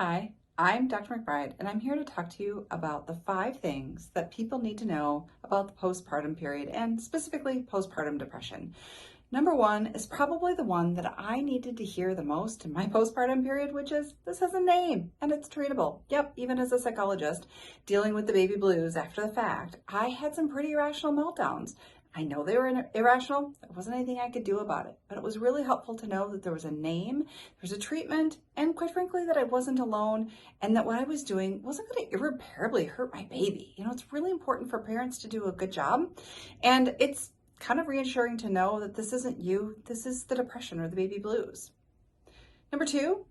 Hi, I'm Dr. McBride, and I'm here to talk to you about the 5 things that people need to know about the postpartum period and specifically postpartum depression. Number 1 is probably the one that I needed to hear the most in my postpartum period, which is this has a name and it's treatable. Yep, even as a psychologist dealing with the baby blues after the fact, I had some pretty irrational meltdowns. I know they were irrational. There wasn't anything I could do about it, but it was really helpful to know that there was a name, there's a treatment, and quite frankly, that I wasn't alone and that what I was doing wasn't going to irreparably hurt my baby. It's really important for parents to do a good job, and it's kind of reassuring to know that this isn't you, this is the depression or the baby blues. Number 2,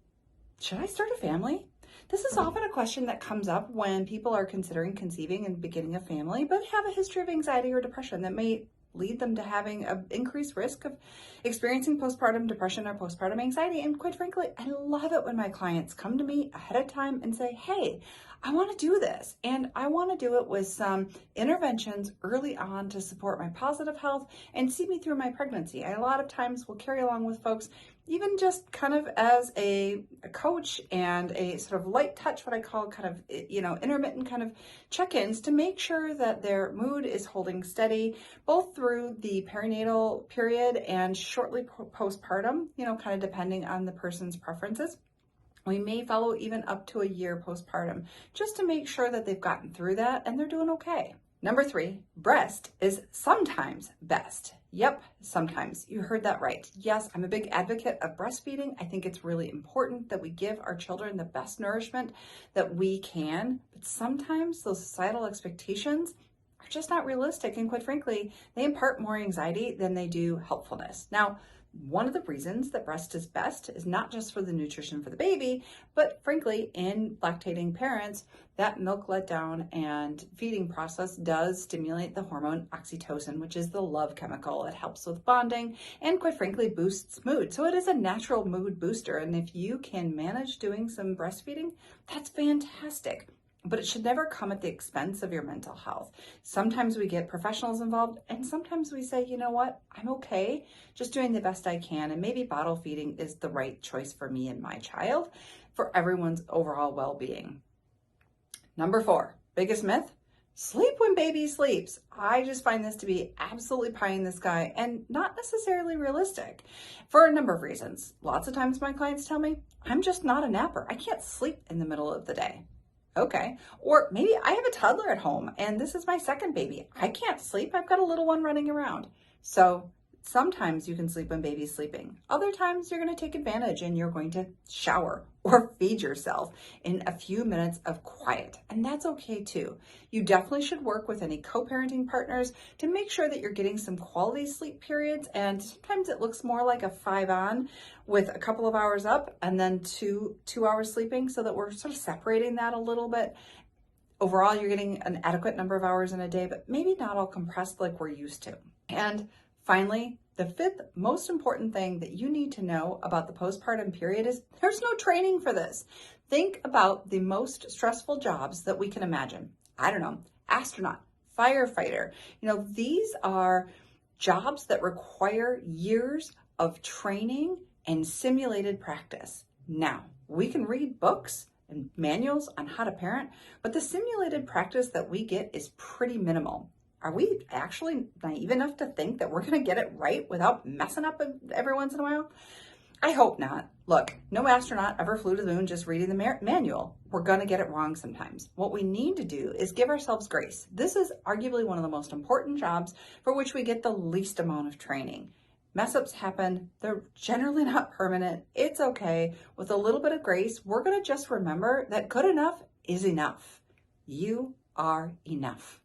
should I start a family? This is often a question that comes up when people are considering conceiving and beginning a family, but have a history of anxiety or depression that may lead them to having an increased risk of experiencing postpartum depression or postpartum anxiety. And quite frankly, I love it when my clients come to me ahead of time and say, hey, I want to do this, and I want to do it with some interventions early on to support my positive health and see me through my pregnancy. I a lot of times will carry along with folks, even just kind of as a coach and a sort of light touch, what I call kind of, intermittent kind of check-ins to make sure that their mood is holding steady, both through the perinatal period and shortly postpartum, kind of depending on the person's preferences. We may follow even up to a year postpartum just to make sure that they've gotten through that and they're doing okay. Number 3, breast is sometimes best. Yep, sometimes. You heard that right. Yes, I'm a big advocate of breastfeeding. I think it's really important that we give our children the best nourishment that we can, but sometimes those societal expectations are just not realistic, and quite frankly, they impart more anxiety than they do helpfulness. Now, one of the reasons that breast is best is not just for the nutrition for the baby, but frankly, in lactating parents, that milk letdown and feeding process does stimulate the hormone oxytocin, which is the love chemical. It helps with bonding and quite frankly boosts mood. So it is a natural mood booster. And if you can manage doing some breastfeeding, that's fantastic. But it should never come at the expense of your mental health. Sometimes we get professionals involved, and sometimes we say, you know what, I'm okay just doing the best I can, and maybe bottle feeding is the right choice for me and my child for everyone's overall well-being. Number 4, biggest myth, sleep when baby sleeps. I just find this to be absolutely pie in the sky and not necessarily realistic for a number of reasons. Lots of times my clients tell me, I'm just not a napper. I can't sleep in the middle of the day. Okay. Or maybe I have a toddler at home and this is my second baby. I can't sleep. I've got a little one running around. So sometimes you can sleep when baby's sleeping. Other times you're going to take advantage and you're going to shower or feed yourself in a few minutes of quiet. And that's okay too. You definitely should work with any co-parenting partners to make sure that you're getting some quality sleep periods. And sometimes it looks more like a 5 on with a couple of hours up and then two hours sleeping, so that we're sort of separating that a little bit. Overall, you're getting an adequate number of hours in a day, but maybe not all compressed like we're used to. And finally, the 5th most important thing that you need to know about the postpartum period is there's no training for this. Think about the most stressful jobs that we can imagine. I don't know, astronaut, firefighter. These are jobs that require years of training and simulated practice. Now, we can read books and manuals on how to parent, but the simulated practice that we get is pretty minimal. Are we actually naive enough to think that we're going to get it right without messing up every once in a while? I hope not. Look, no astronaut ever flew to the moon just reading the manual. We're going to get it wrong sometimes. What we need to do is give ourselves grace. This is arguably one of the most important jobs for which we get the least amount of training. Mess ups happen. They're generally not permanent. It's okay. With a little bit of grace, we're going to just remember that good enough is enough. You are enough.